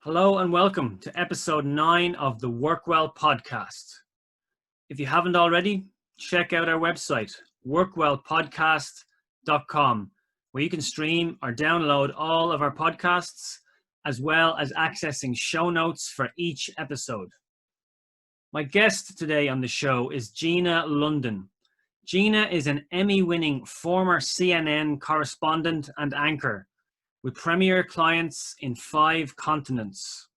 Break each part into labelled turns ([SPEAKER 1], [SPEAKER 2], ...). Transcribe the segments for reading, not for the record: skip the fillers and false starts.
[SPEAKER 1] Hello and welcome to episode 9 of the Work Well podcast. If you haven't already, check out our website, workwellpodcast.com, where you can stream or download all of our podcasts, as well as accessing show notes for each episode. My guest today on the show is Gina London. Gina is an Emmy-winning former CNN correspondent and anchor, with premier clients in 5 continents.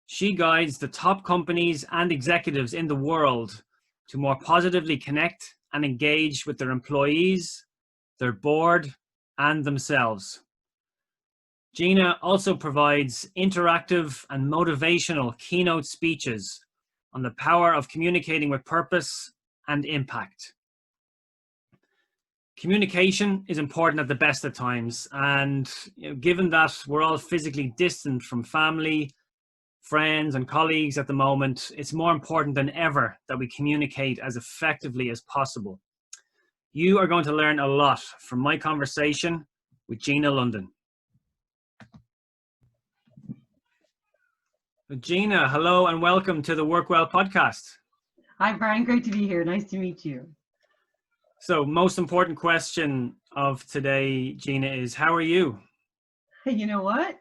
[SPEAKER 1] She guides the top companies and executives in the world to more positively connect and engage with their employees, their board, and themselves. Gina also provides interactive and motivational keynote speeches on the power of communicating with purpose and impact. Communication is important at the best of times, and given that we're all physically distant from family, friends, and colleagues at the moment, it's more important than ever that we communicate as effectively as possible. You are going to learn a lot from my conversation with Gina London. Gina, hello and welcome to the Work Well podcast.
[SPEAKER 2] Hi, Brian. Great to be here. Nice to meet you.
[SPEAKER 1] So, most important question of today, Gina, is how are you?
[SPEAKER 2] Hey, you know what?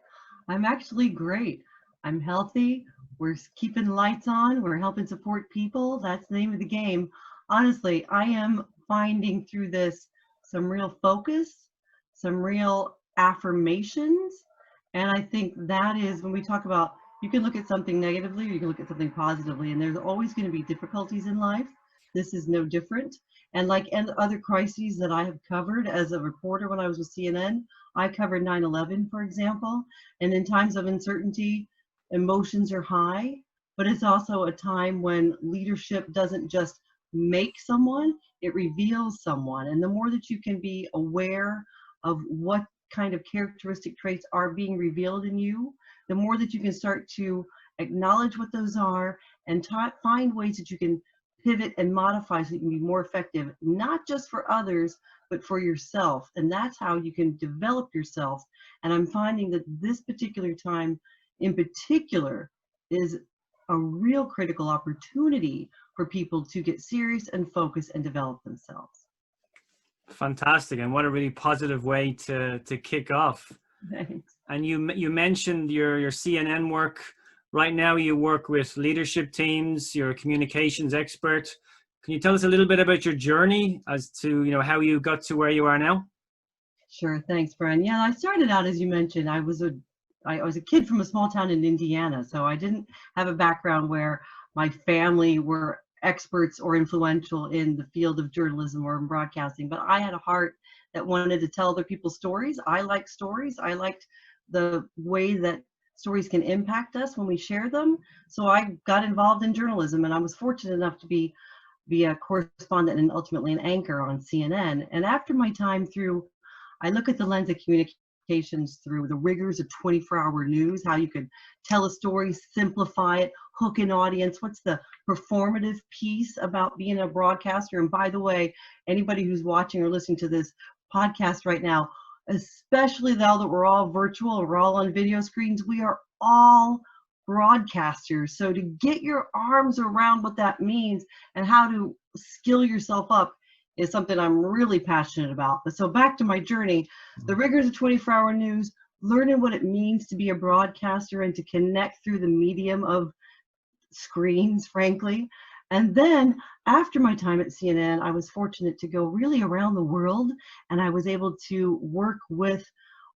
[SPEAKER 2] I'm actually great. I'm healthy. We're keeping lights on. We're helping support people. That's the name of the game. Honestly, I am finding through this some real focus, some real affirmations. And I think that is when we talk about, you can look at something negatively or you can look at something positively, and there's always going to be difficulties in life. This is no different. And like other crises that I have covered as a reporter when I was with CNN, I covered 9/11, for example. And in times of uncertainty, emotions are high, but it's also a time when leadership doesn't just make someone, it reveals someone. And the more that you can be aware of what kind of characteristic traits are being revealed in you, the more that you can start to acknowledge what those are and find ways that you can pivot and modify so you can be more effective, not just for others, but for yourself. And that's how you can develop yourself. And I'm finding that this particular time in particular is a real critical opportunity for people to get serious and focus and develop themselves.
[SPEAKER 1] Fantastic. And what a really positive way to kick off.
[SPEAKER 2] Thanks.
[SPEAKER 1] And you mentioned your CNN work. Right now you work with leadership teams, you're a communications expert. Can you tell us a little bit about your journey as to, how you got to where you are now?
[SPEAKER 2] Sure. Thanks, Brian. Yeah, I started out, as you mentioned, I was a kid from a small town in Indiana, so I didn't have a background where my family were experts or influential in the field of journalism or in broadcasting, but I had a heart that wanted to tell other people's stories. I like stories. I liked the way that stories can impact us when we share them. So I got involved in journalism, and I was fortunate enough to be a correspondent and ultimately an anchor on CNN. And after my time through, I look at the lens of communications through the rigors of 24-hour news, how you could tell a story, simplify it, hook an audience. What's the performative piece about being a broadcaster? And by the way, anybody who's watching or listening to this podcast right now, especially now that we're all virtual, we're all on video screens, we are all broadcasters. So to get your arms around what that means and how to skill yourself up is something I'm really passionate about. But so back to my journey, the rigors of 24-hour news, learning what it means to be a broadcaster and to connect through the medium of screens, frankly. And then after my time at CNN, I was fortunate to go really around the world, and I was able to work with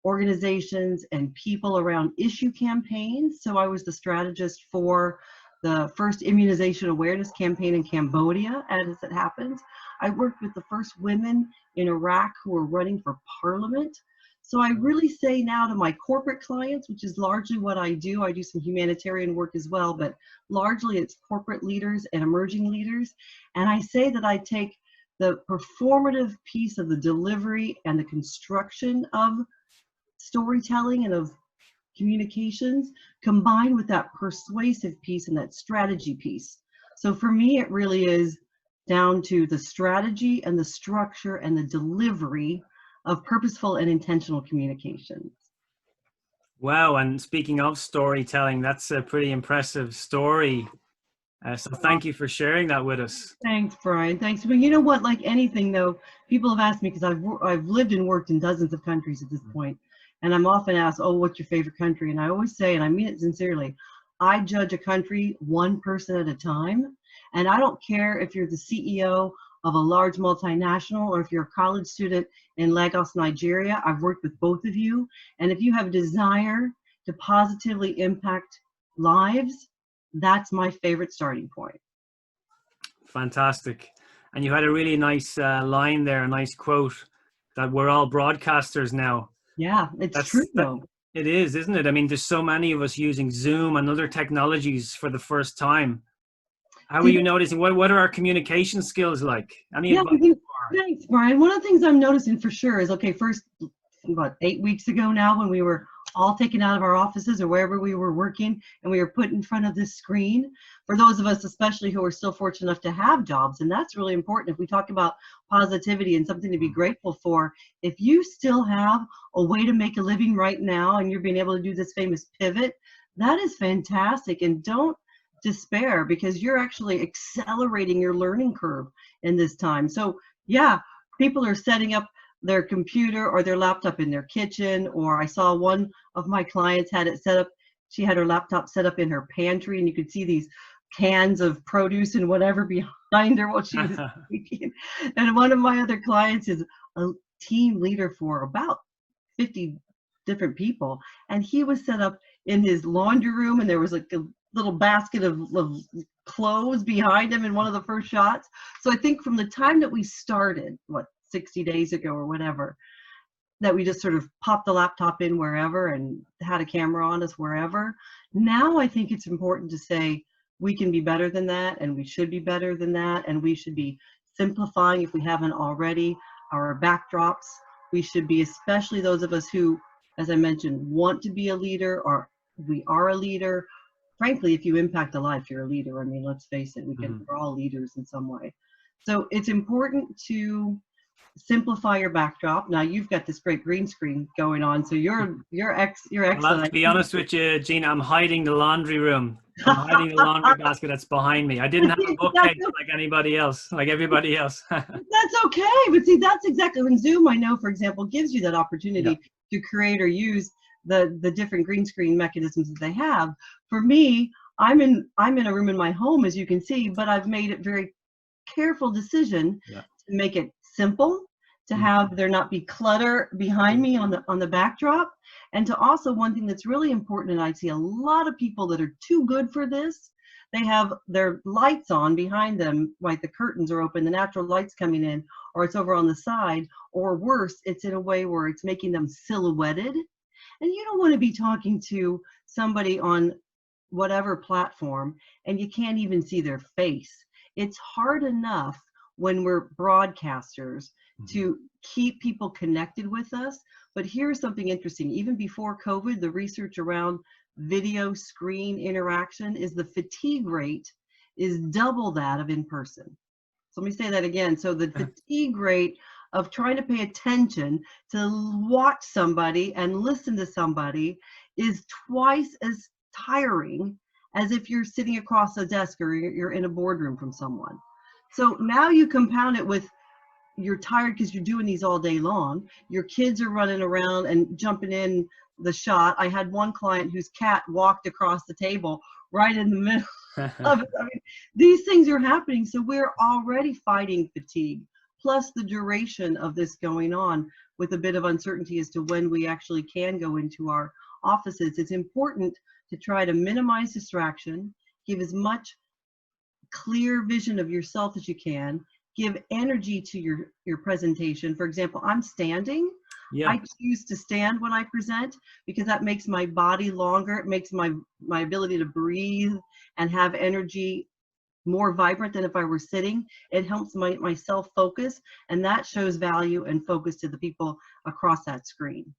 [SPEAKER 2] organizations and people around issue campaigns. So I was the strategist for the first immunization awareness campaign in Cambodia, as it happens. I worked with the first women in Iraq who were running for parliament. So I really say now to my corporate clients, which is largely what I do some humanitarian work as well, but largely it's corporate leaders and emerging leaders. And I say that I take the performative piece of the delivery and the construction of storytelling and of communications combined with that persuasive piece and that strategy piece. So for me, it really is down to the strategy and the structure and the delivery of purposeful and intentional communications.
[SPEAKER 1] Wow. And speaking of storytelling, that's a pretty impressive story. So thank you for sharing that with us.
[SPEAKER 2] Thanks, Brian. Thanks. But you know what? Like anything, though, people have asked me because I've lived and worked in dozens of countries at this point, and I'm often asked, "Oh, what's your favorite country?" And I always say, and I mean it sincerely, I judge a country one person at a time, and I don't care if you're the CEO of a large multinational or if you're a college student in Lagos, Nigeria. I've worked with both of you, and if you have a desire to positively impact lives, that's my favorite starting point.
[SPEAKER 1] Fantastic. And you had a really nice line there, a nice quote that we're all broadcasters now.
[SPEAKER 2] Yeah, it's true
[SPEAKER 1] That
[SPEAKER 2] though.
[SPEAKER 1] it is, isn't it? I mean, there's so many of us using Zoom and other technologies for the first time. How are
[SPEAKER 2] See,
[SPEAKER 1] you noticing? What are our communication skills like? Any
[SPEAKER 2] yeah,
[SPEAKER 1] advice?
[SPEAKER 2] thanks, Brian. One of the things I'm noticing for sure is, okay, first, what, 8 weeks ago now, when we were all taken out of our offices or wherever we were working and we were put in front of this screen, for those of us especially who are still fortunate enough to have jobs, and that's really important. If we talk about positivity and something to be grateful for, if you still have a way to make a living right now and you're being able to do this famous pivot, that is fantastic. And don't despair, because you're actually accelerating your learning curve in this time. So yeah, people are setting up their computer or their laptop in their kitchen, or I saw one of my clients had it set up, she had her laptop set up in her pantry, and you could see these cans of produce and whatever behind her while she was speaking. And one of my other clients is a team leader for about 50 different people, and he was set up in his laundry room, and there was like a little basket of clothes behind him in one of the first shots. So I think from the time that we started, what, 60 days ago or whatever, that we just sort of popped the laptop in wherever and had a camera on us wherever. Now I think it's important to say we can be better than that, and we should be better than that, and we should be simplifying, if we haven't already, our backdrops. We should be, especially those of us who, as I mentioned, want to be a leader, or we are a leader. Frankly, if you impact a life, you're a leader. I mean, let's face it, we're all leaders in some way. So it's important to simplify your backdrop. Now you've got this great green screen going on, so you're
[SPEAKER 1] Well,
[SPEAKER 2] excellent.
[SPEAKER 1] to be honest with you, Gina, I'm hiding the laundry room. I'm hiding the laundry basket that's behind me. I didn't have a bookcase like anybody else, like everybody else.
[SPEAKER 2] That's okay, but see, that's exactly when Zoom, I know, for example, gives you that opportunity to create or use the different green screen mechanisms that they have. For me, I'm in a room in my home, as you can see, but I've made it very careful decision to make it simple, to have there not be clutter behind me on the backdrop, and to also, one thing that's really important, and I see a lot of people that are too good for this, they have their lights on behind them, like the curtains are open, the natural light's coming in, or it's over on the side, or worse, it's in a way where it's making them silhouetted. And you don't want to be talking to somebody on whatever platform and you can't even see their face. It's hard enough when we're broadcasters to keep people connected with us. But here's something interesting. Even before COVID, the research around video screen interaction is the fatigue rate is double that of in person. So let me say that again. So the fatigue rate of trying to pay attention to watch somebody and listen to somebody is twice as tiring as if you're sitting across a desk or you're in a boardroom from someone. So now you compound it with, you're tired because you're doing these all day long. Your kids are running around and jumping in the shot. I had one client whose cat walked across the table right in the middle of it. I mean, these things are happening. So we're already fighting fatigue, plus the duration of this going on with a bit of uncertainty as to when we actually can go into our offices. It's important to try to minimize distraction, give as much clear vision of yourself as you can, give energy to your presentation. For example, I'm standing. I choose to stand when I present because that makes my body longer. It makes my ability to breathe and have energy more vibrant than if I were sitting. It helps myself focus, and that shows value and focus to the people across that screen.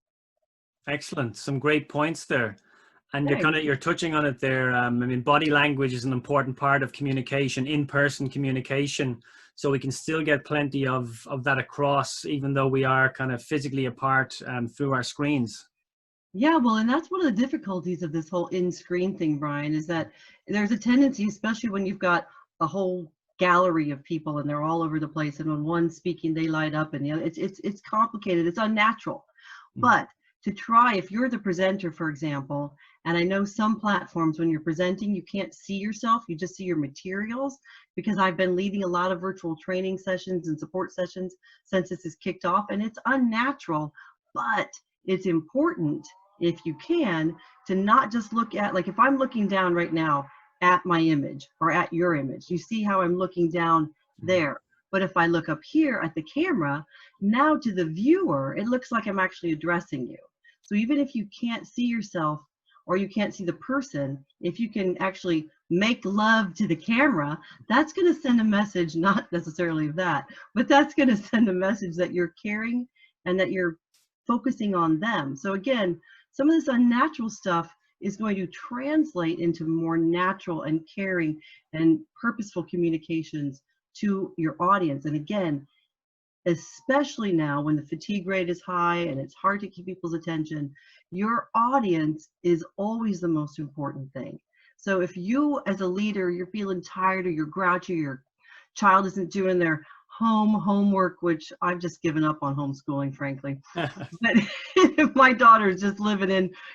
[SPEAKER 1] Excellent. Some great points there. And
[SPEAKER 2] Thanks.
[SPEAKER 1] you're touching on it there. I mean, body language is an important part of communication, in-person communication. So we can still get plenty of that across, even though we are kind of physically apart through our screens.
[SPEAKER 2] Yeah, well, and that's one of the difficulties of this whole in-screen thing, Brian, is that there's a tendency, especially when you've got a whole gallery of people and they're all over the place, and when one's speaking, they light up, and the other, it's complicated, it's unnatural.
[SPEAKER 1] Mm.
[SPEAKER 2] But to try, if you're the presenter, for example, and I know some platforms when you're presenting, you can't see yourself, you just see your materials, because I've been leading a lot of virtual training sessions and support sessions since this is kicked off, and it's unnatural, but it's important, if you can, to not just look at, like if I'm looking down right now at my image or at your image, you see how I'm looking down there. But if I look up here at the camera, now to the viewer, it looks like I'm actually addressing you. So even if you can't see yourself or you can't see the person, if you can actually make love to the camera, that's going to send a message, not necessarily of that, but that's going to send a message that you're caring and that you're focusing on them. So again, some of this unnatural stuff is going to translate into more natural and caring and purposeful communications to your audience. And again, especially now when the fatigue rate is high and it's hard to keep people's attention, your audience is always the most important thing. So if you as a leader, you're feeling tired or you're grouchy, your child isn't doing their homework, which I've just given up on homeschooling, frankly. But my daughter's just living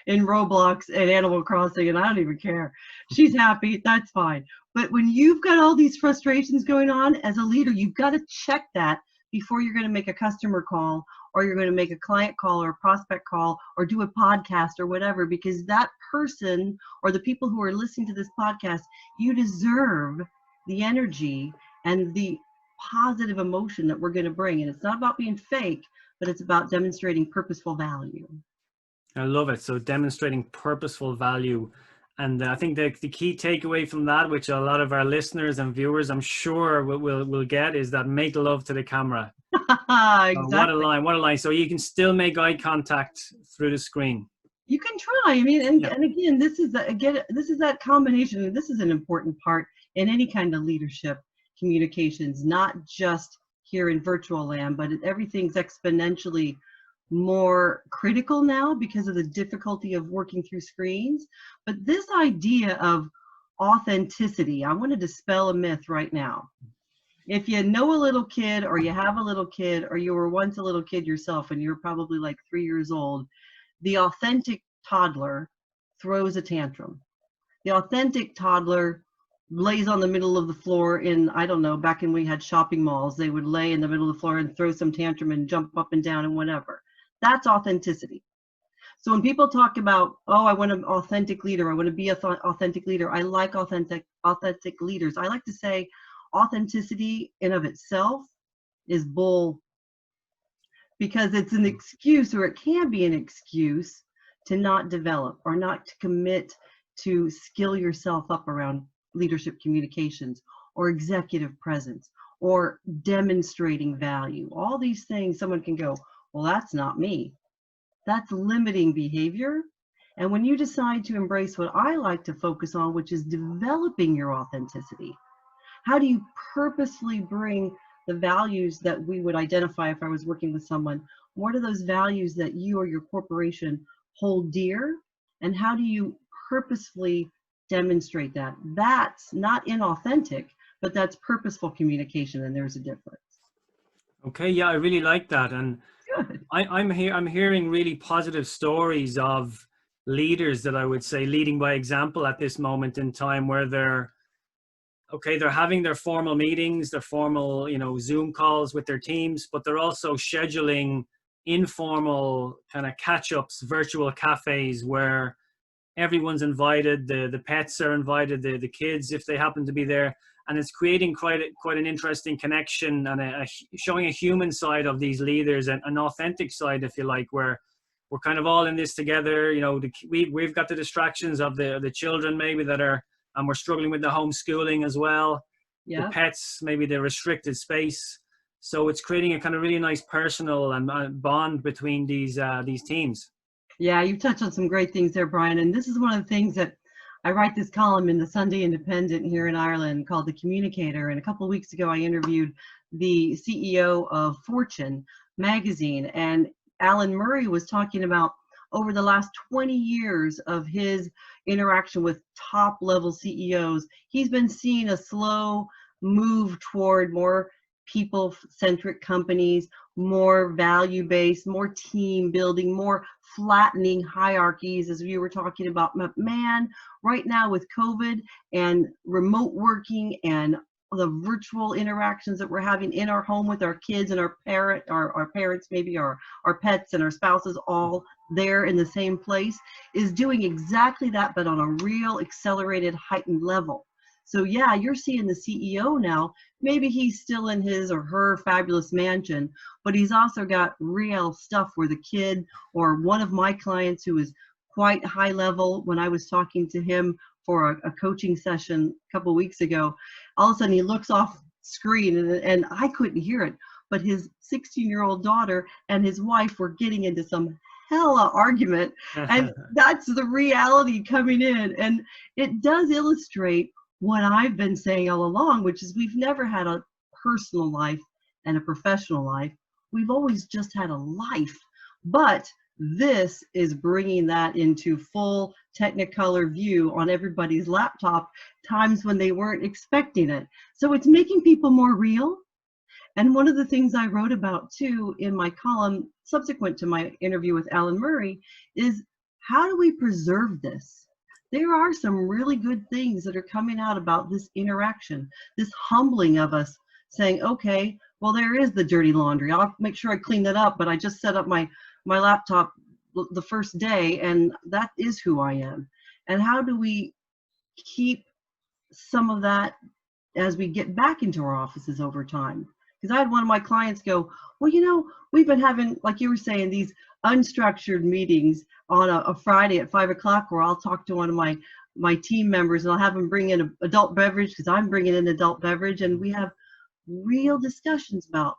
[SPEAKER 2] in Roblox and Animal Crossing, and I don't even care. She's happy, that's fine. But when you've got all these frustrations going on as a leader, you've got to check that before you're going to make a customer call, or you're going to make a client call or a prospect call or do a podcast or whatever, because that person or the people who are listening to this podcast, you deserve the energy and the positive emotion that we're going to bring. And it's not about being fake, but it's about demonstrating purposeful value.
[SPEAKER 1] I love it. So demonstrating purposeful value. And I think the key takeaway from that, which a lot of our listeners and viewers, I'm sure will get, is that make love to the camera.
[SPEAKER 2] Exactly.
[SPEAKER 1] What a line, what a line. So you can still make eye contact through the screen.
[SPEAKER 2] You can try. I mean, and again, this is that combination. This is an important part in any kind of leadership communications, not just here in virtual land, but everything's exponentially more critical now because of the difficulty of working through screens. But this idea of authenticity, I want to dispel a myth right now. If you know a little kid, or you have a little kid, or you were once a little kid yourself and you were probably like 3 years old, the authentic toddler throws a tantrum. The authentic toddler lays on the middle of the floor in, I don't know, back when we had shopping malls, they would lay in the middle of the floor and throw some tantrum and jump up and down and whatever. That's authenticity. So when people talk about, oh, I want an authentic leader, I want to be an authentic leader, I like authentic leaders, I like to say authenticity in of itself is bull, because it's an excuse, or it can be an excuse, to not develop or not to commit to skill yourself up around leadership communications or executive presence or demonstrating value. All these things, someone can go, well, that's not me. That's limiting behavior. And when you decide to embrace what I like to focus on, which is developing your authenticity, how do you purposely bring the values that we would identify if I was working with someone? What are those values that you or your corporation hold dear? And how do you purposefully demonstrate that? That's not inauthentic, but that's purposeful communication, and there's a difference.
[SPEAKER 1] Okay, yeah, I really like that. And
[SPEAKER 2] Good.
[SPEAKER 1] I'm hearing really positive stories of leaders that I would say leading by example at this moment in time, where they're having their formal meetings, their formal, Zoom calls with their teams, but they're also scheduling informal kind of catch-ups, virtual cafes where everyone's invited, the pets are invited, the kids, if they happen to be there. And it's creating quite an interesting connection and showing a human side of these leaders, and an authentic side, if you like, where we're kind of all in this together. We've got the distractions of the children maybe and we're struggling with the homeschooling as well. Yeah. The pets, maybe the restricted space. So it's creating a kind of really nice personal and bond between these teams.
[SPEAKER 2] Yeah, you touched on some great things there, Brian. And this is one of the things that I write this column in the Sunday Independent here in Ireland called The Communicator. And a couple of weeks ago, I interviewed the CEO of Fortune magazine. And Alan Murray was talking about over the last 20 years of his interaction with top level CEOs, he's been seeing a slow move toward more people-centric companies, more value-based, more team building, more flattening hierarchies, as we were talking about. Man, right now with COVID and remote working and the virtual interactions that we're having in our home with our kids and our parents, maybe our pets and our spouses, all there in the same place, is doing exactly that, but on a real accelerated, heightened level. So yeah, you're seeing the CEO now, maybe he's still in his or her fabulous mansion, but he's also got real stuff where the kid, or one of my clients who is quite high level, when I was talking to him for a coaching session a couple of weeks ago, all of a sudden he looks off screen and I couldn't hear it, but his 16-year-old daughter and his wife were getting into some hella argument, and that's the reality coming in. And it does illustrate what I've been saying all along, which is we've never had a personal life and a professional life. We've always just had a life. But this is bringing that into full Technicolor view on everybody's laptop, times when they weren't expecting it. So it's making people more real. And one of the things I wrote about too in my column subsequent to my interview with Alan Murray is, how do we preserve this? There are some really good things that are coming out about this interaction, this humbling of us saying, okay, well, there is the dirty laundry. I'll make sure I clean that up, but I just set up my laptop the first day, and that is who I am. And how do we keep some of that as we get back into our offices over time? Because I had one of my clients go, well, you know, we've been having, like you were saying, these unstructured meetings on a Friday at 5 o'clock where I'll talk to one of my team members and I'll have them bring in an adult beverage because I'm bringing in adult beverage, and we have real discussions about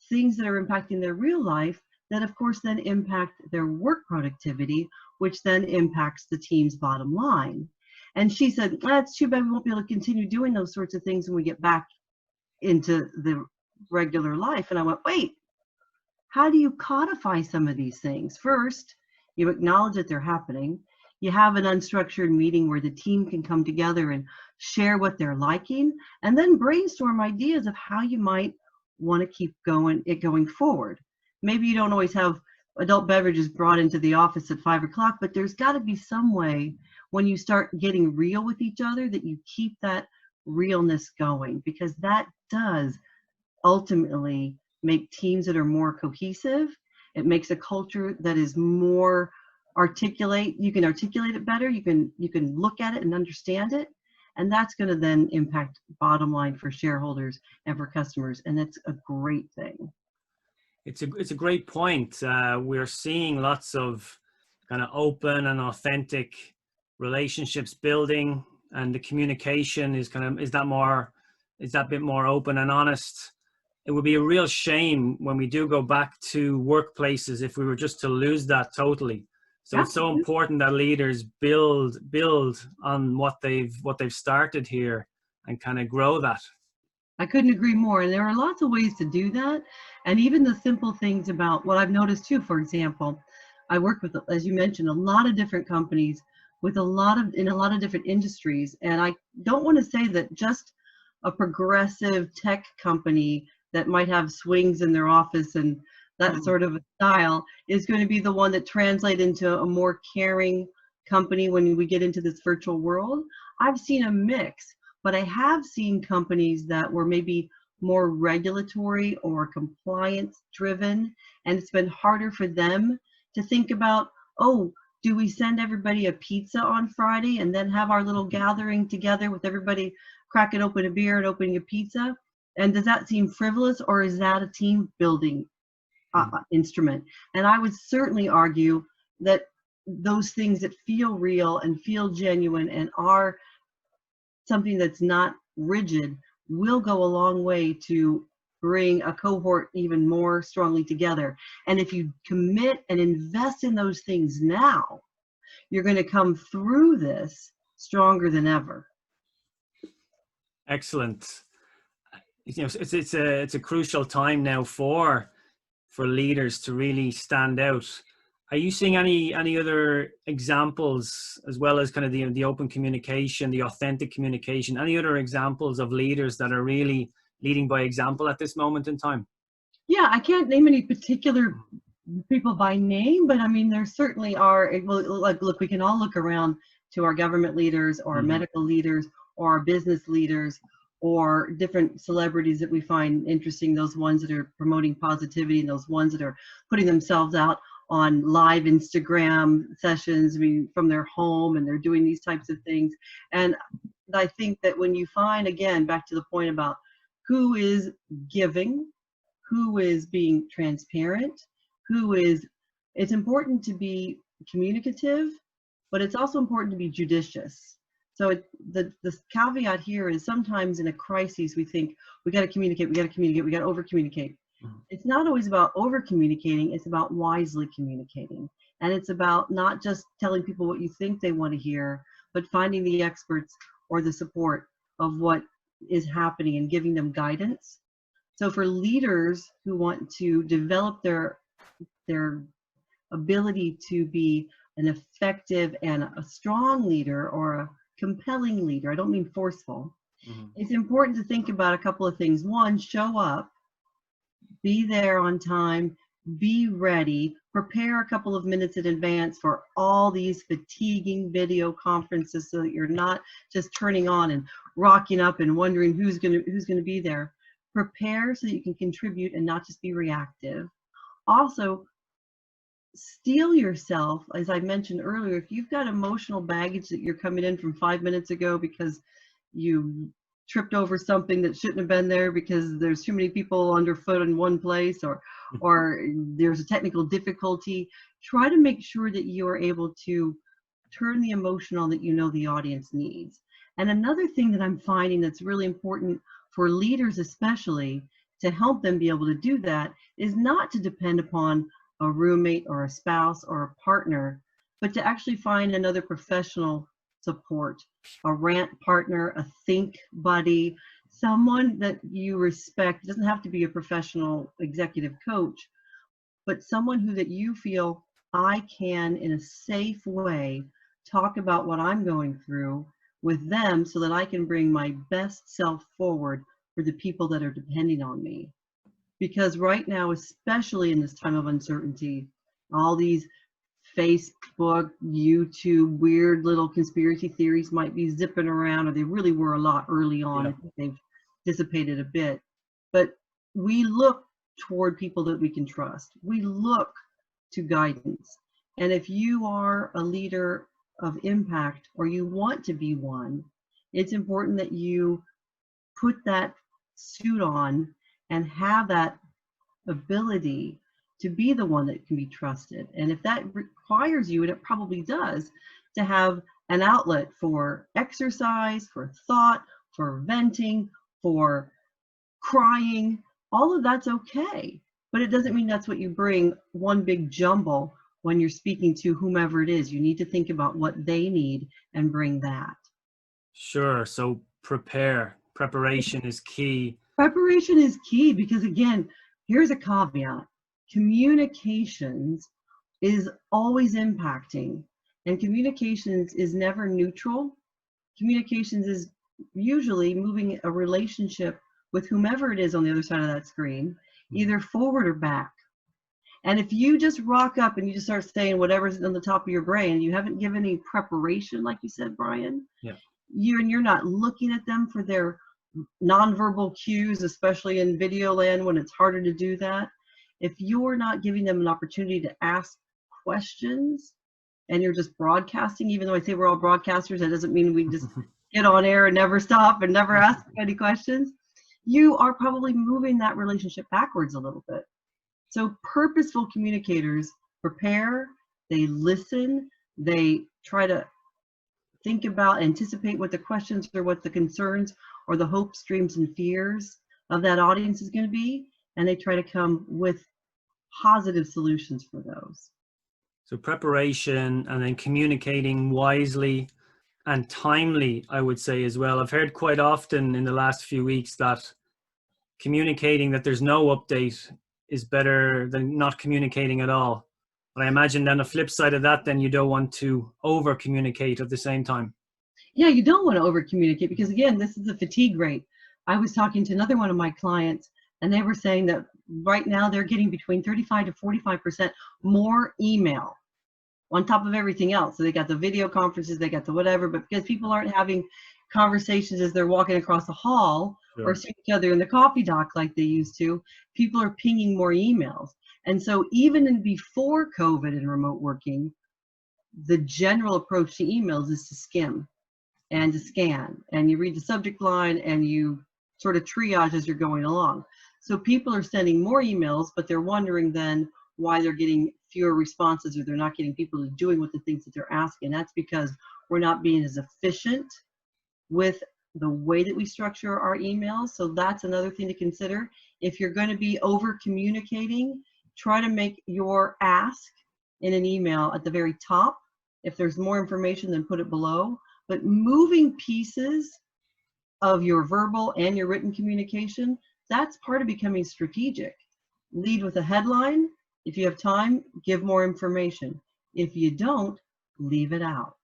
[SPEAKER 2] things that are impacting their real life that of course then impact their work productivity, which then impacts the team's bottom line. And she said, that's too bad, we won't be able to continue doing those sorts of things when we get back into the regular life. And I went, wait, how do you codify some of these things? First, you acknowledge that they're happening. You have an unstructured meeting where the team can come together and share what they're liking, and then brainstorm ideas of how you might want to keep going forward. Maybe you don't always have adult beverages brought into the office at 5 o'clock, but there's got to be some way when you start getting real with each other that you keep that realness going, because that does ultimately make teams that are more cohesive. It makes a culture that is more articulate. You can articulate it better. You can look at it and understand it. And that's going to then impact bottom line for shareholders and for customers. And that's a great thing.
[SPEAKER 1] It's a great point. We're seeing lots of kind of open and authentic relationships building, and the communication is that bit more open and honest. It would be a real shame when we do go back to workplaces if we were just to lose that totally. So it's so important that leaders build on what they've started here and kind of grow that.
[SPEAKER 2] I couldn't agree more. And there are lots of ways to do that. And even the simple things about what I've noticed too, for example, I work with, as you mentioned, a lot of different companies with in a lot of different industries. And I don't want to say that just a progressive tech company that might have swings in their office and that sort of a style is going to be the one that translates into a more caring company when we get into this virtual world. I've seen a mix. But I have seen companies that were maybe more regulatory or compliance driven, and it's been harder for them to think about, oh, do we send everybody a pizza on Friday and then have our little gathering together with everybody cracking open a beer and opening a pizza? And does that seem frivolous, or is that a team building instrument? And I would certainly argue that those things that feel real and feel genuine and are something that's not rigid will go a long way to bring a cohort even more strongly together. And if you commit and invest in those things now, you're going to come through this stronger than ever.
[SPEAKER 1] Excellent. You know, it's a crucial time now for leaders to really stand out Are you seeing any other examples, as well as kind of the open communication, the authentic communication, any other examples of leaders that are really leading by example at this moment in time?
[SPEAKER 2] Yeah, I can't name any particular people by name, but I mean, there certainly are. Like, look, we can all look around to our government leaders or our medical leaders or our business leaders or different celebrities that we find interesting, those ones that are promoting positivity and those ones that are putting themselves out on live Instagram sessions, I mean, from their home, and they're doing these types of things. And I think that when you find, again, back to the point about who is giving, who is being transparent, it's important to be communicative, but it's also important to be judicious. So the caveat here is sometimes in a crisis, we think we got to communicate, we got to over communicate. It's not always about over communicating, it's about wisely communicating. And it's about not just telling people what you think they want to hear, but finding the experts or the support of what is happening and giving them guidance. So for leaders who want to develop their ability to be an effective and a strong leader or a compelling leader, I don't mean forceful, it's important to think about a couple of things. One, show up, be there on time, be ready, prepare a couple of minutes in advance for all these fatiguing video conferences so that you're not just turning on and rocking up and wondering who's going to be there. Prepare so that you can contribute and not just be reactive. Also, steel yourself, as I mentioned earlier. If you've got emotional baggage that you're coming in from 5 minutes ago because you tripped over something that shouldn't have been there because there's too many people underfoot in one place, or there's a technical difficulty, try to make sure that you are able to turn the emotion on that you know the audience needs. And another thing that I'm finding that's really important for leaders especially, to help them be able to do that, is not to depend upon a roommate or a spouse or a partner, but to actually find another professional support, a rant partner, a think buddy, someone that you respect. It doesn't have to be a professional executive coach, but someone that you feel, I can, in a safe way, talk about what I'm going through with them so that I can bring my best self forward for the people that are depending on me. Because right now, especially in this time of uncertainty, all these Facebook, YouTube, weird little conspiracy theories might be zipping around, or they really were a lot early on. Yeah. I think they've dissipated a bit. But we look toward people that we can trust. We look to guidance. And if you are a leader of impact, or you want to be one, it's important that you put that suit on and have that ability to be the one that can be trusted. And if that requires you, and it probably does, to have an outlet for exercise, for thought, for venting, for crying, all of that's okay. But it doesn't mean that's what you bring one big jumble when you're speaking to whomever it is. You need to think about what they need and bring that. Sure.
[SPEAKER 1] So preparation is key.
[SPEAKER 2] Preparation is key because, again, here's a caveat. Communications is always impacting, and communications is never neutral. Communications is usually moving a relationship with whomever it is on the other side of that screen, either forward or back. And if you just rock up and you just start saying whatever's on the top of your brain, you haven't given any preparation, like you said, Brian, you're not looking at them for their nonverbal cues, especially in video land when it's harder to do that. If you're not giving them an opportunity to ask questions and you're just broadcasting, even though I say we're all broadcasters, that doesn't mean we just get on air and never stop and never ask any questions. You are probably moving that relationship backwards a little bit. So purposeful communicators prepare, they listen, they try to think about, anticipate what the questions or what the concerns or the hopes, dreams, and fears of that audience is going to be, and they try to come with positive solutions for those.
[SPEAKER 1] So preparation, and then communicating wisely and timely, I would say as well. I've heard quite often in the last few weeks that communicating that there's no update is better than not communicating at all. But I imagine then the flip side of that, then you don't want to over communicate at the same time.
[SPEAKER 2] Yeah, you don't want to over communicate because, again, this is a fatigue rate. I was talking to another one of my clients, and they were saying that right now they're getting between 35 to 45% more email on top of everything else. So they got the video conferences, they got the whatever, but because people aren't having conversations as they're walking across the hall or
[SPEAKER 1] Sure.
[SPEAKER 2] seeing each other in the coffee dock like they used to, people are pinging more emails. And so even before COVID and remote working, the general approach to emails is to skim and to scan, and you read the subject line and you sort of triage as you're going along. So people are sending more emails, but they're wondering then why they're getting fewer responses, or they're not getting people doing what the things that they're asking. That's because we're not being as efficient with the way that we structure our emails. So that's another thing to consider. If you're going to be over communicating, try to make your ask in an email at the very top. If there's more information, then put it below. But moving pieces of your verbal and your written communication, that's part of becoming strategic. Lead with a headline. If you have time, give more information. If you don't, leave it out.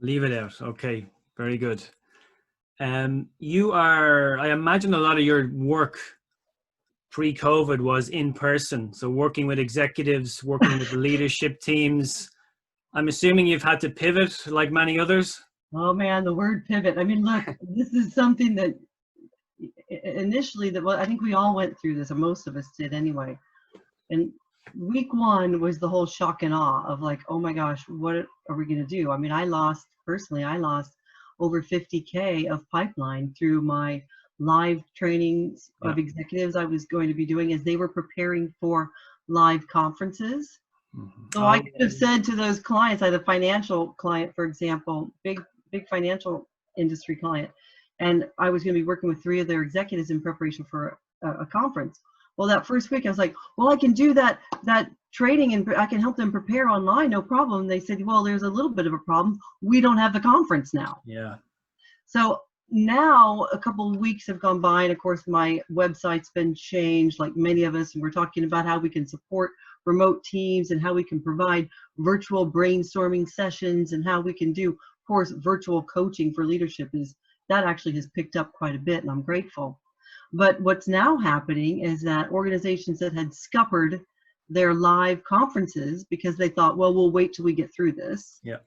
[SPEAKER 1] Leave it out. Okay, very good. You are, I imagine a lot of your work pre-COVID was in person. So working with executives, working with the leadership teams. I'm assuming you've had to pivot like many others.
[SPEAKER 2] Oh man, the word pivot. I mean, look, this is something that initially I think we all went through this, or most of us did anyway. And week one was the whole shock and awe of like, oh my gosh, what are we going to do? I mean, I lost over 50K of pipeline through my live trainings of executives I was going to be doing as they were preparing for live conferences. So I could have said to those clients, I had a financial client, for example, big financial industry client, and I was going to be working with 3 of their executives in preparation for a conference. Well, that first week I was like, well, I can do that training and I can help them prepare online, no problem. They said, well, there's a little bit of a problem. We don't have the conference now.
[SPEAKER 1] Yeah.
[SPEAKER 2] So now a couple of weeks have gone by, and of course my website's been changed like many of us, and we're talking about how we can support remote teams and how we can provide virtual brainstorming sessions and how we can do, of course, virtual coaching for leadership. That actually has picked up quite a bit, and I'm grateful. But what's now happening is that organizations that had scuppered their live conferences because they thought, well, we'll wait till we get through this.
[SPEAKER 1] Yeah.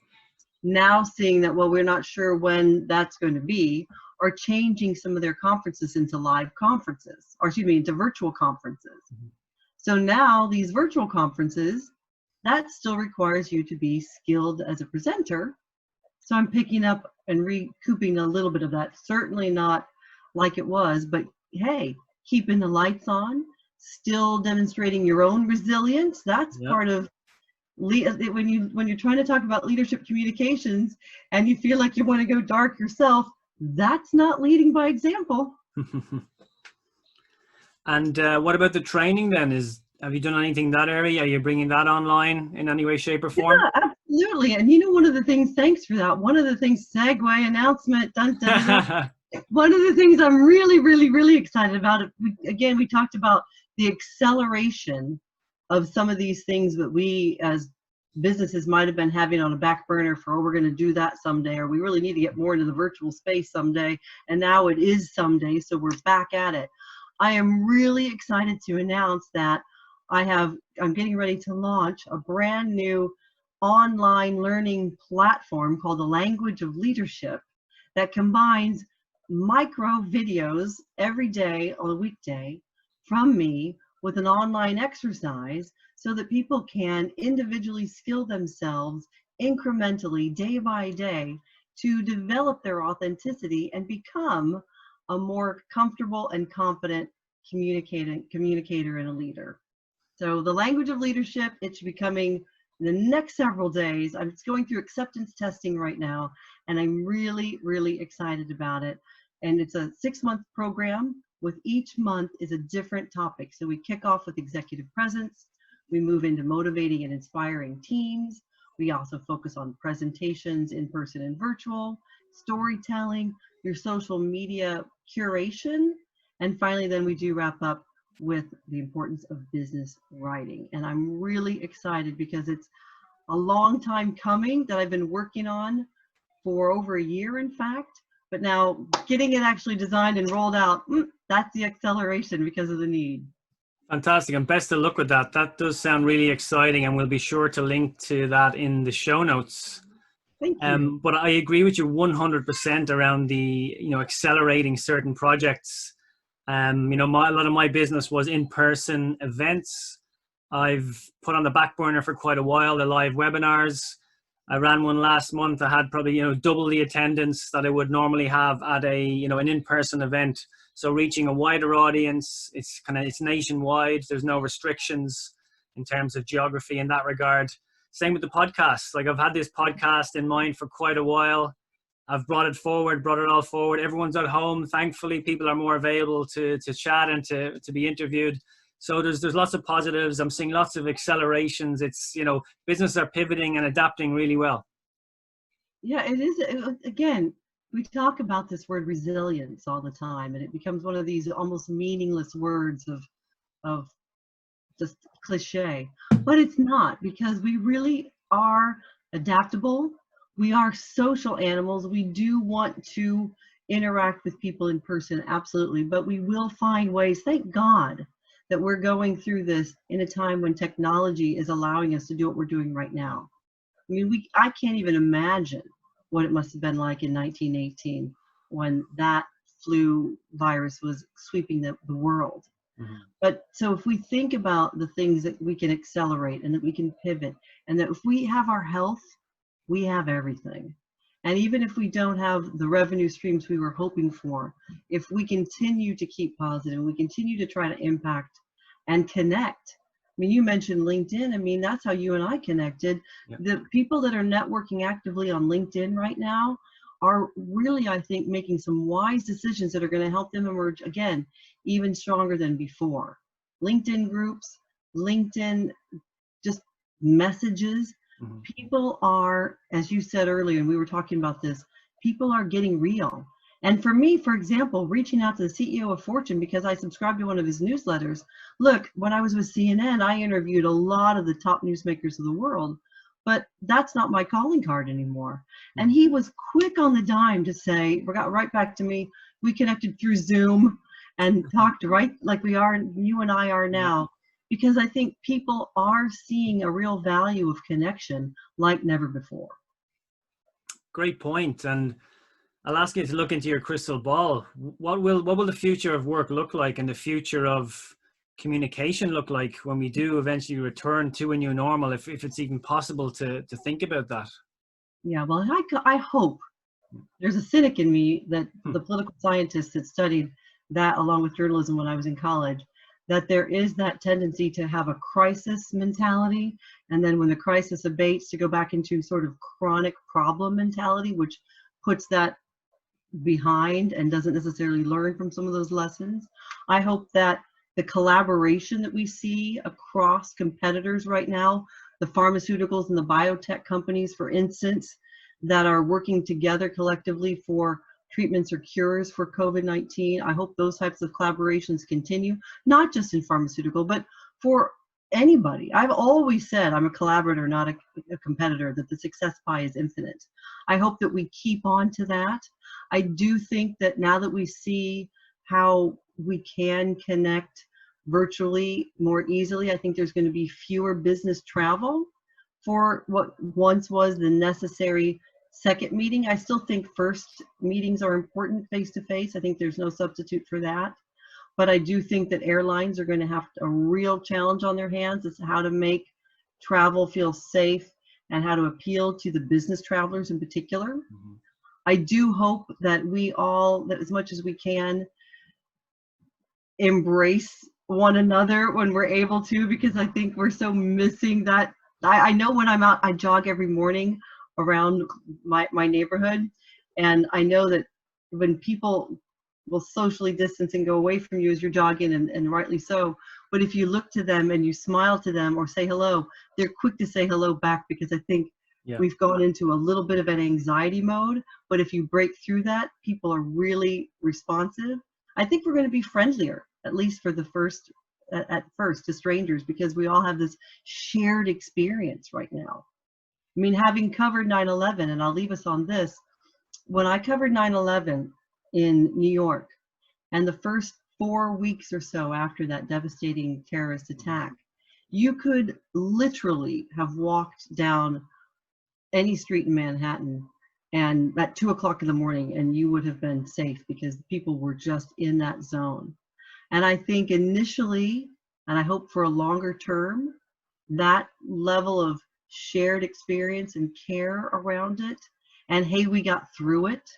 [SPEAKER 2] Now seeing that, well, we're not sure when that's going to be, are changing some of their conferences into live conferences, or excuse me, into virtual conferences. Mm-hmm. So now these virtual conferences, that still requires you to be skilled as a presenter. So I'm picking up and recouping a little bit of that. Certainly not like it was, but hey, keeping the lights on, still demonstrating your own resilience. That's part of when you're trying to talk about leadership communications and you feel like you want to go dark yourself. That's not leading by example.
[SPEAKER 1] And what about the training then? Have you done anything in that area? Are you bringing that online in any way, shape, or form?
[SPEAKER 2] Yeah, absolutely. And one of the things, thanks for that. One of the things, segue announcement, dun, dun, dun. One of the things I'm really, really, really excited about, we talked about the acceleration of some of these things that we as businesses might have been having on a back burner for, oh, we're going to do that someday, or we really need to get more into the virtual space someday. And now it is someday, so we're back at it. I am really excited to announce that I'm getting ready to launch a brand new online learning platform called the Language of Leadership that combines micro videos every day on a weekday from me with an online exercise so that people can individually skill themselves incrementally day by day to develop their authenticity and become a more comfortable and confident communicator and a leader. So the Language of Leadership, it should be coming in the next several days. I'm just going through acceptance testing right now, and I'm really, really excited about it. And it's a 6-month program with each month is a different topic. So we kick off with executive presence. We move into motivating and inspiring teams. We also focus on presentations, in person and virtual, storytelling, your social media curation. And finally, then we do wrap up with the importance of business writing. And I'm really excited because it's a long time coming that I've been working on for over a year, in fact. But now getting it actually designed and rolled out, that's the acceleration because of the need.
[SPEAKER 1] Fantastic, and best of luck with that. That does sound really exciting, and we'll be sure to link to that in the show notes.
[SPEAKER 2] Thank you.
[SPEAKER 1] But I agree with you 100% around the, accelerating certain projects. A lot of my business was in-person events. I've put on the back burner for quite a while the live webinars. I ran one last month. I had probably, double the attendance that I would normally have at an in-person event. So reaching a wider audience, it's nationwide. There's no restrictions in terms of geography in that regard. Same with the podcast. Like, I've had this podcast in mind for quite a while. I've brought it all forward. Everyone's at home. Thankfully, people are more available to chat and to be interviewed. So there's lots of positives. I'm seeing lots of accelerations. It's, businesses are pivoting and adapting really well.
[SPEAKER 2] Yeah, it is. Again, we talk about this word resilience all the time, and it becomes one of these almost meaningless words of just cliche. But it's not, because we really are adaptable. We are social animals. We do want to interact with people in person, absolutely. But we will find ways, thank God, that we're going through this in a time when technology is allowing us to do what we're doing right now. I mean, I can't even imagine what it must have been like in 1918 when that flu virus was sweeping the world. Mm-hmm. But so if we think about the things that we can accelerate and that we can pivot, and that if we have our health, we have everything. And even if we don't have the revenue streams we were hoping for, if we continue to keep positive, we continue to try to impact and connect. I mean, you mentioned LinkedIn. I mean, that's how you and I connected. Yep. The people that are networking actively on LinkedIn right now are really, I think, making some wise decisions that are going to help them emerge, again, even stronger than before. LinkedIn groups, LinkedIn just messages. Mm-hmm. People are, as you said earlier, and we were talking about this, people are getting real. And for me, for example, reaching out to the CEO of Fortune because I subscribed to one of his newsletters. Look, when I was with CNN, I interviewed a lot of the top newsmakers of the world, but that's not my calling card anymore. And he was quick on the dime to say, got right back to me. We connected through Zoom and talked right like we are, you and I are now, because I think people are seeing a real value of connection like never before.
[SPEAKER 1] Great point. And I'll ask you to look into your crystal ball. What will the future of work look like, and the future of communication look like when we do eventually return to a new normal, if it's even possible to think about that?
[SPEAKER 2] Yeah, well, I hope. There's a cynic in me that the political scientists that studied that along with journalism when I was in college, that there is that tendency to have a crisis mentality, and then when the crisis abates, to go back into sort of chronic problem mentality, which puts that behind and doesn't necessarily learn from some of those lessons. I hope that the collaboration that we see across competitors right now, the pharmaceuticals and the biotech companies, for instance, that are working together collectively for treatments or cures for COVID-19, I hope those types of collaborations continue, not just in pharmaceutical, but for anybody. I've always said I'm a collaborator, not a competitor, that the success pie is infinite. I hope that we keep on to that. I do think that now that we see how we can connect virtually more easily, I think there's going to be fewer business travel for what once was the necessary second meeting. I still think first meetings are important face-to-face. I think there's no substitute for that. But I do think that airlines are going to have a real challenge on their hands as to how to make travel feel safe and how to appeal to the business travelers in particular. Mm-hmm. I do hope that we all, that as much as we can, embrace one another when we're able to, because I think we're so missing that. I know when I'm out, I jog every morning around my neighborhood, and I know that when people will socially distance and go away from you as you're jogging, and rightly so, but if you look to them and you smile to them or say hello, they're quick to say hello back, because I think we've gone into a little bit of an anxiety mode. But if you break through that, people are really responsive. I think we're going to be friendlier, at least for the first, at first, to strangers, because we all have this shared experience right now. I mean, having covered 9/11, and I'll leave us on this, when I covered 9/11 in New York, and the first 4 weeks or so after that devastating terrorist attack, you could literally have walked down any street in Manhattan and at 2 o'clock in the morning, and you would have been safe because people were just in that zone. And I think initially, and I hope for a longer term, that level of shared experience and care around it, and hey, we got through it,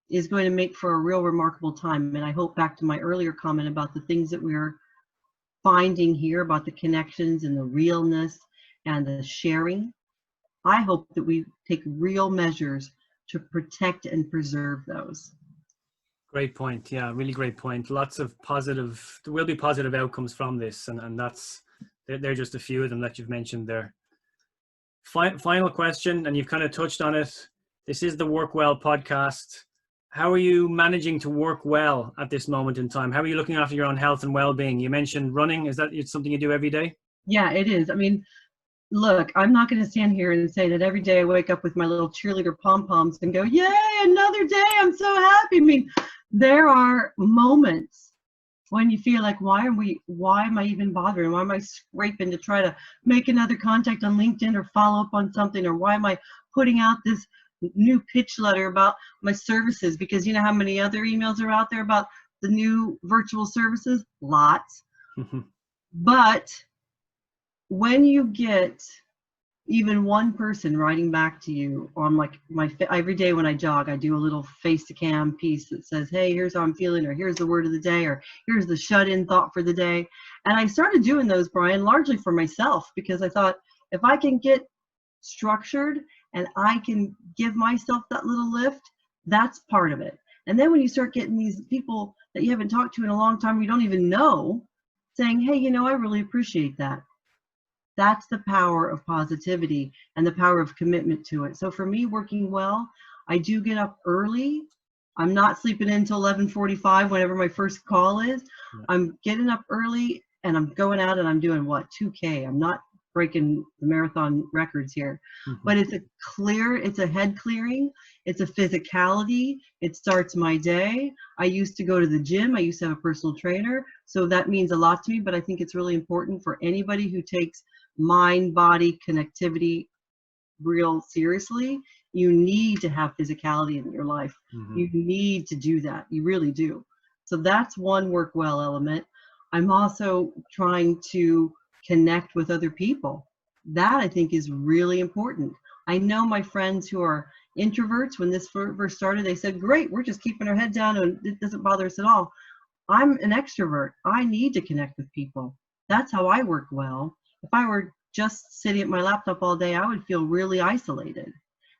[SPEAKER 2] is going to make for a real remarkable time. And I hope, back to my earlier comment about the things that we're finding here, about the connections and the realness and the sharing, I hope that we take real measures to protect and preserve those.
[SPEAKER 1] Great point. Yeah, really great point. Lots of positive, there will be positive outcomes from this, and they're just a few of them that you've mentioned there. Final question, and you've kind of touched on it. This is the Work Well podcast. How are you managing to work well at this moment in time? How are you looking after your own health and well-being? You mentioned running. Is that something you do every day?
[SPEAKER 2] Yeah, it is. I mean, look, I'm not going to stand here and say that every day I wake up with my little cheerleader pom-poms and go, yay, another day, I'm so happy. I mean, there are moments when you feel like, why am I even bothering? Why am I scraping to try to make another contact on LinkedIn or follow up on something? Or why am I putting out this new pitch letter about my services? Because you know how many other emails are out there about the new virtual services? Lots. But when you get even one person writing back to you on, like, every day when I jog, I do a little face to cam piece that says, hey, here's how I'm feeling, or here's the word of the day, or here's the shut-in thought for the day. And I started doing those, Brian, largely for myself, because I thought, if I can get structured and I can give myself that little lift, that's part of it. And then when you start getting these people that you haven't talked to in a long time, you don't even know, saying, hey, you know, I really appreciate that. That's the power of positivity and the power of commitment to it. So for me, working well, I do get up early. I'm not sleeping in until 11:45 whenever my first call is. I'm getting up early and I'm going out and I'm doing 2K. I'm not breaking the marathon records here, but it's a head clearing. It's a physicality. It starts my day. I used to go to the gym. I used to have a personal trainer. So that means a lot to me, but I think it's really important for anybody who takes mind-body connectivity real seriously. You need to have physicality in your life. You need to do that. You really do. So that's one work well element. I'm also trying to connect with other people. That, I think, is really important. I know my friends who are introverts, when this first started, they said, great, we're just keeping our head down and it doesn't bother us at all. I'm an extrovert. I need to connect with people. That's how I work well. If I were just sitting at my laptop all day, I would feel really isolated.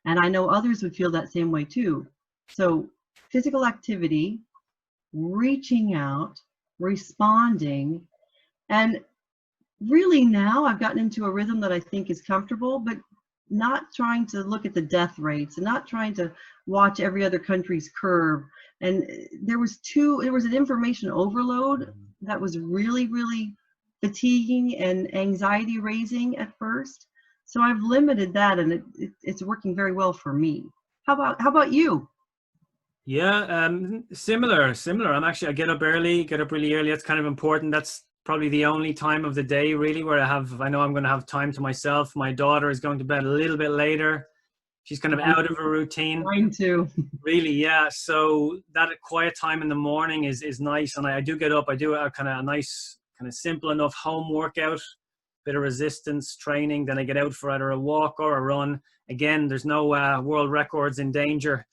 [SPEAKER 2] And I know others would feel that same way too. So physical activity, reaching out, responding, and really now I've gotten into a rhythm that I think is comfortable, but not trying to look at the death rates and not trying to watch every other country's curve. And there was an information overload that was really, really fatiguing and anxiety raising at first. So I've limited that, and it's working very well for me. How about you?
[SPEAKER 1] Yeah, similar. I get up really early. That's kind of important. That's probably the only time of the day really where I know I'm going to have time to myself. My daughter is going to bed a little bit later. She's kind of out of a routine.
[SPEAKER 2] Mine too.
[SPEAKER 1] Really, yeah. So that quiet time in the morning is nice. And I do get up. I do a kind of a nice, kind of simple enough home workout, bit of resistance training. Then I get out for either a walk or a run. Again, there's no world records in danger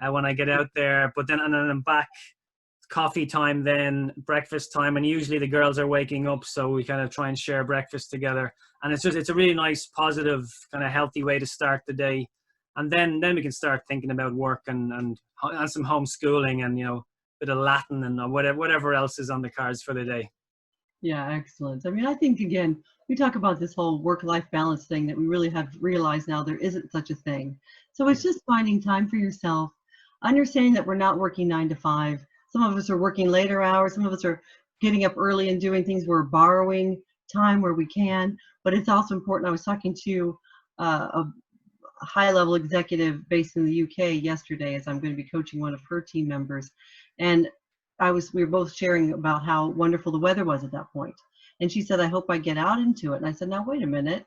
[SPEAKER 1] when I get out there. But then I'm back. Coffee time, then breakfast time, and usually the girls are waking up, so we kind of try and share breakfast together. And it's a really nice, positive, kind of healthy way to start the day. And then we can start thinking about work and some homeschooling and, you know, a bit of Latin and whatever else is on the cards for the day.
[SPEAKER 2] Yeah, excellent. I mean, I think, again, we talk about this whole work-life balance thing that we really have realized now there isn't such a thing. So it's just finding time for yourself, understanding that we're not working 9 to 5. Some of us are working later hours. Some of us are getting up early and doing things. We're borrowing time where we can, but it's also important. I was talking to a high-level executive based in the UK yesterday, as I'm going to be coaching one of her team members, and we were both sharing about how wonderful the weather was at that point. And she said, I hope I get out into it. And I said, now wait a minute.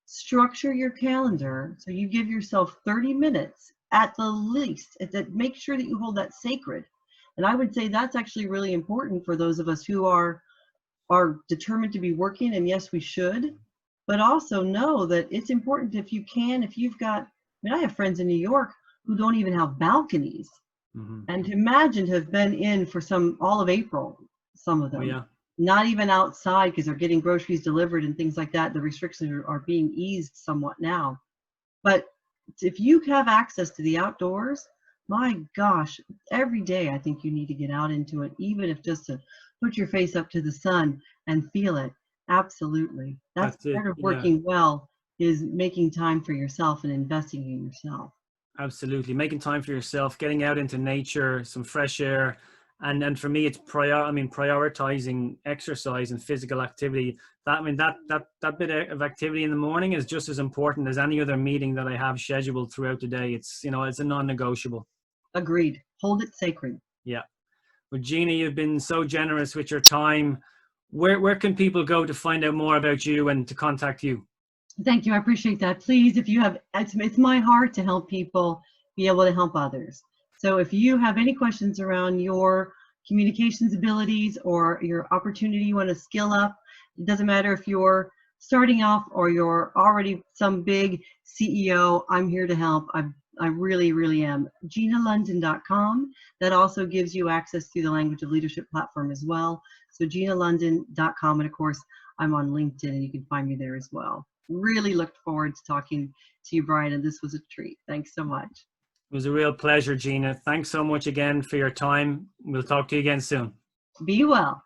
[SPEAKER 2] Structure your calendar so you give yourself 30 minutes at the least. Make sure that you hold that sacred. And I would say that's actually really important for those of us who are determined to be working, and yes, we should, but also know that it's important if you've got, I mean, I have friends in New York who don't even have balconies.
[SPEAKER 1] Mm-hmm.
[SPEAKER 2] And to imagine to have been in for all of April, some of them,
[SPEAKER 1] Oh, yeah.
[SPEAKER 2] not even outside because they're getting groceries delivered and things like that. The restrictions are being eased somewhat now. But if you have access to the outdoors, my gosh, every day I think you need to get out into it, even if just to put your face up to the sun and feel it. Absolutely. That's
[SPEAKER 1] it.
[SPEAKER 2] part of working well, is making time for yourself and investing in yourself.
[SPEAKER 1] Absolutely. Making time for yourself, getting out into nature, some fresh air. And for me, it's prioritizing exercise and physical activity. That bit of activity in the morning is just as important as any other meeting that I have scheduled throughout the day. It's a non-negotiable.
[SPEAKER 2] Agreed. Hold it sacred.
[SPEAKER 1] Yeah. Well, Gina, you've been so generous with your time. Where can people go to find out more about you and to contact you?
[SPEAKER 2] Thank you. I appreciate that. Please, if you have, it's my heart to help people be able to help others. So if you have any questions around your communications abilities or your opportunity, you want to skill up, it doesn't matter if you're starting off or you're already some big CEO, I'm here to help. I really, really am. GinaLondon.com. That also gives you access to the Language of Leadership platform as well. So GinaLondon.com. And of course, I'm on LinkedIn and you can find me there as well. Really looked forward to talking to you, Brian, and this was a treat. Thanks so much.
[SPEAKER 1] It was a real pleasure, Gina. Thanks so much again for your time. We'll talk to you again soon.
[SPEAKER 2] Be well.